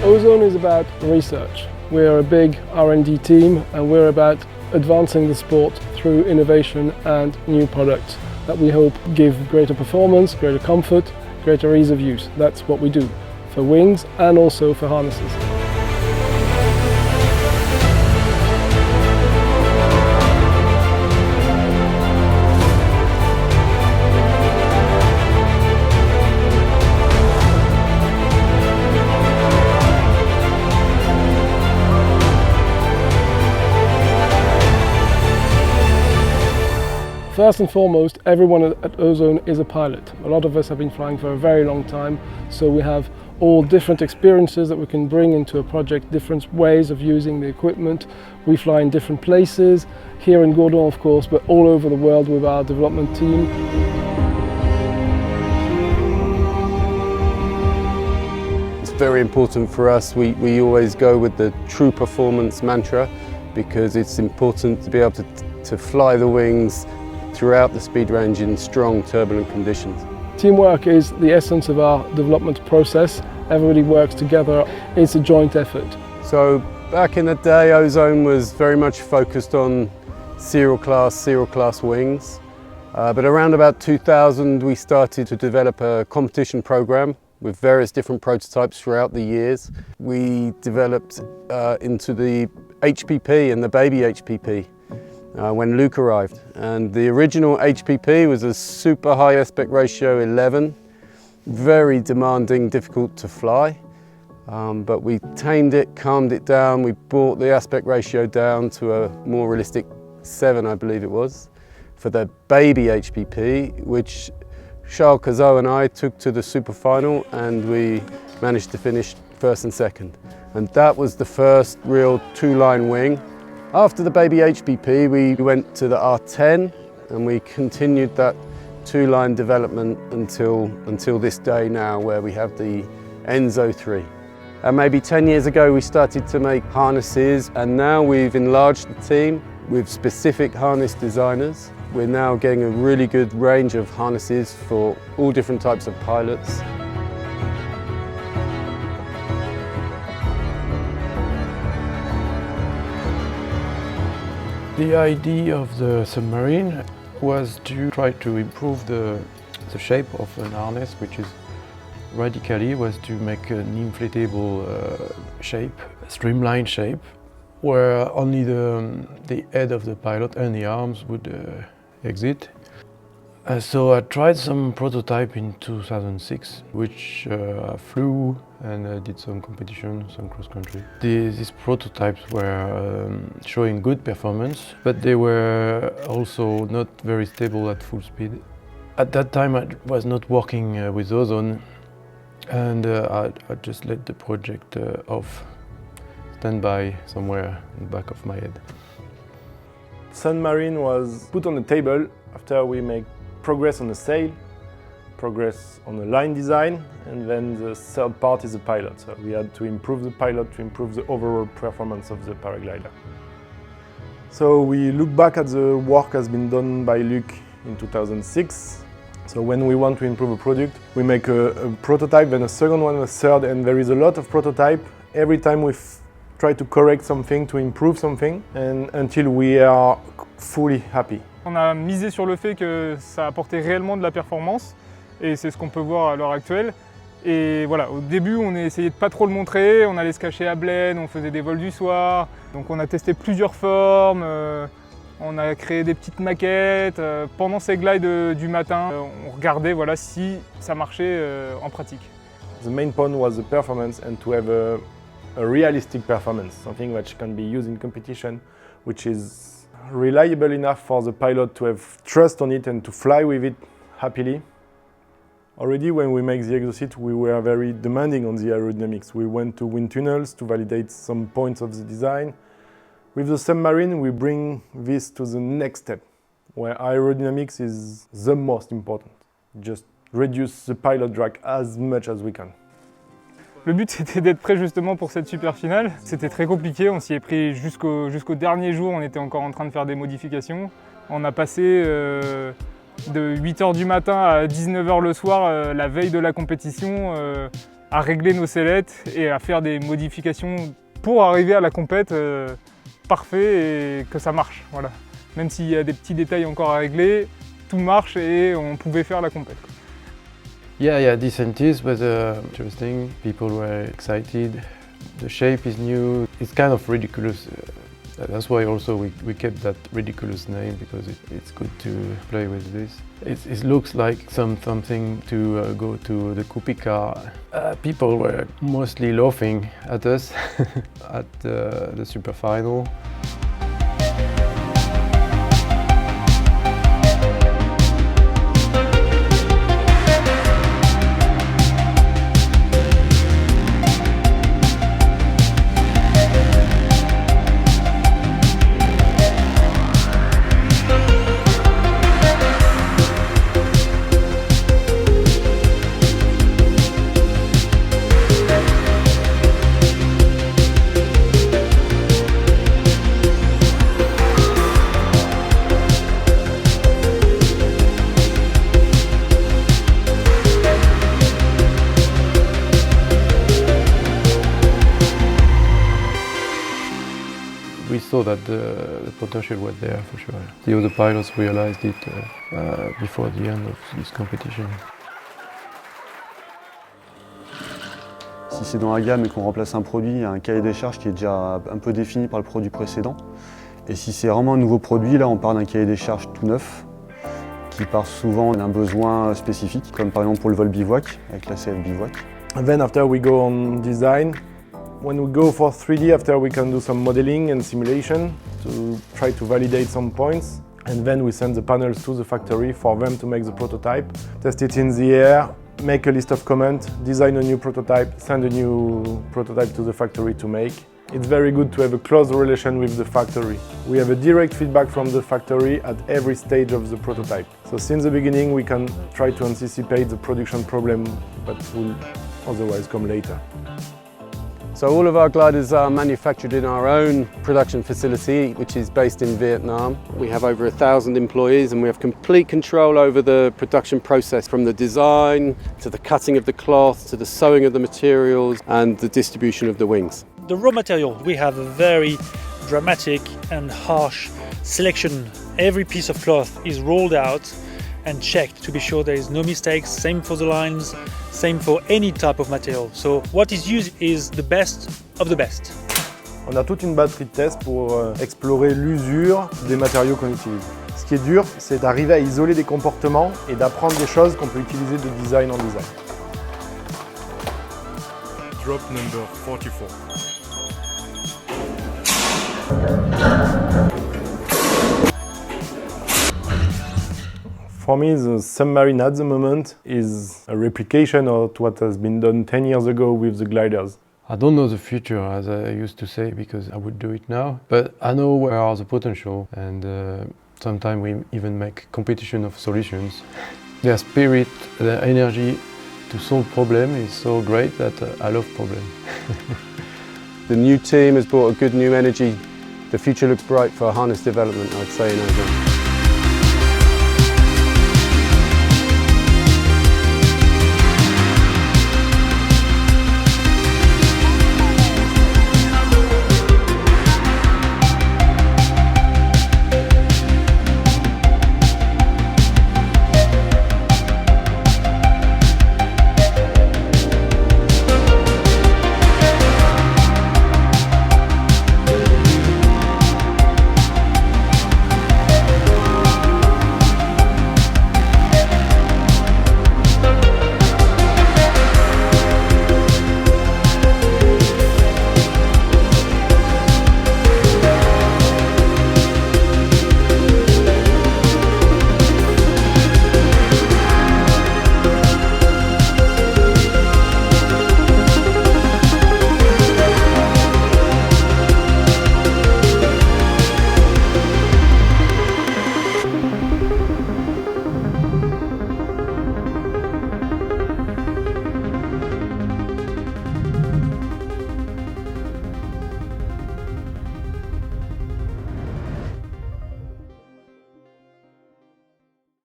Ozone is about research. We're a big R&D team and we're about advancing the sport through innovation and new products that we hope give greater performance, greater comfort, greater ease of use. That's what we do for wings and also for harnesses. First and foremost, everyone at Ozone is a pilot. A lot of us have been flying for a very long time, so we have all different experiences that we can bring into a project, different ways of using the equipment. We fly in different places, here in Gourdon of course, but all over the world with our development team. It's very important for us. We always go with the true performance mantra because it's important to be able to fly the wings throughout the speed range in strong turbulent conditions. Teamwork is the essence of our development process. Everybody works together. It's a joint effort. So back in the day, Ozone was very much focused on serial class wings. But around about 2000, we started to develop a competition program with various different prototypes throughout the years. We developed into the HPP and the baby HPP. When Luke arrived, and the original HPP was a super high aspect ratio 11, very demanding, difficult to fly, but we tamed it, calmed it down, we brought the aspect ratio down to a more realistic 7, I believe it was, for the baby HPP, which Charles Cazot and I took to the super final, and we managed to finish first and second. And that was the first real two-line wing. After the baby HPP, we went to the R10 and we continued that two-line development until this day now, where we have the Enzo 3. And maybe 10 years ago, we started to make harnesses, and now we've enlarged the team with specific harness designers. We're now getting a really good range of harnesses for all different types of pilots. The idea of the submarine was to try to improve the shape of an harness, which is radically was to make an inflatable shape, a streamlined shape, where only the head of the pilot and the arms would exit. So I tried some prototype in 2006, which flew and did some competition, some cross-country. These prototypes were showing good performance, but they were also not very stable at full speed. At that time I was not working with Ozone, and I just let the project off, stand by somewhere in the back of my head. Submarine was put on the table after we make progress on the sail, progress on the line design, and then the third part is the pilot. So we had to improve the pilot to improve the overall performance of the paraglider. So we look back at the work has been done by Luc in 2006. So when we want to improve a product, we make a prototype, then a second one, a third, and there is a lot of prototype. Every time we try to correct something, to improve something, and until we are fully happy. On a misé sur le fait que ça apportait réellement de la performance, et c'est ce qu'on peut voir à l'heure actuelle. Et voilà, au début, on a essayé de pas trop le montrer, on allait se cacher à Blaine, on faisait des vols du soir, donc on a testé plusieurs formes, on a créé des petites maquettes. Pendant ces glides du matin, on regardait voilà, si ça marchait en pratique. The main point was the performance and to have a realistic performance, something which can be used in competition, which is reliable enough for the pilot to have trust on it and to fly with it happily. Already when we make the exosuit, we were very demanding on the aerodynamics. We went to wind tunnels to validate some points of the design. With the submarine, we bring this to the next step, where aerodynamics is the most important. Just reduce the pilot drag as much as we can. Le but c'était d'être prêt justement pour cette super finale. C'était très compliqué, on s'y est pris jusqu'au dernier jour, on était encore en train de faire des modifications. On a passé de 8 h du matin à 19 h le soir, la veille de la compétition, à régler nos sellettes et à faire des modifications pour arriver à la compète parfait et que ça marche. Voilà. Même s'il y a des petits détails encore à régler, tout marche et on pouvait faire la compète. Yeah, this scientist was interesting. People were excited. The shape is new. It's kind of ridiculous. That's why also we kept that ridiculous name, because it's good to play with this. It looks like something to go to the Coupe car. People were mostly laughing at us at the super final. We saw that the potential was there for sure. The other pilots realized it before the end of this competition. Si c'est dans la gamme et qu'on remplace un produit, il y a un cahier des charges qui est déjà un peu défini par le produit précédent. Et si c'est vraiment un nouveau produit, là on part d'un cahier des charges tout neuf, qui part souvent d'un besoin spécifique, comme par exemple pour le vol bivouac, avec la CF bivouac. And then after we go on design, when we go for 3D, after we can do some modeling and simulation to try to validate some points. And then we send the panels to the factory for them to make the prototype, test it in the air, make a list of comments, design a new prototype, send a new prototype to the factory to make. It's very good to have a close relation with the factory. We have a direct feedback from the factory at every stage of the prototype. So since the beginning we can try to anticipate the production problem that will otherwise come later. So all of our gliders are manufactured in our own production facility, which is based in Vietnam. We have over 1,000 employees and we have complete control over the production process, from the design to the cutting of the cloth to the sewing of the materials and the distribution of the wings. The raw material, we have a very dramatic and harsh selection. Every piece of cloth is rolled out and checked to be sure there is no mistakes. Same for the lines, same for any type of material. So what is used is the best of the best. On a toute une batterie de tests pour explorer l'usure des matériaux qu'on utilise. Ce qui est dur, c'est d'arriver à isoler des comportements et d'apprendre des choses qu'on peut utiliser de design en design. Drop number 44. For me, the submarine at the moment is a replication of what has been done 10 years ago with the gliders. I don't know the future, as I used to say, because I would do it now, but I know where are the potential, and sometimes we even make competition of solutions. Their spirit, their energy to solve problems is so great that I love problems. The new team has brought a good new energy. The future looks bright for harness development, I'd say, in Ozone.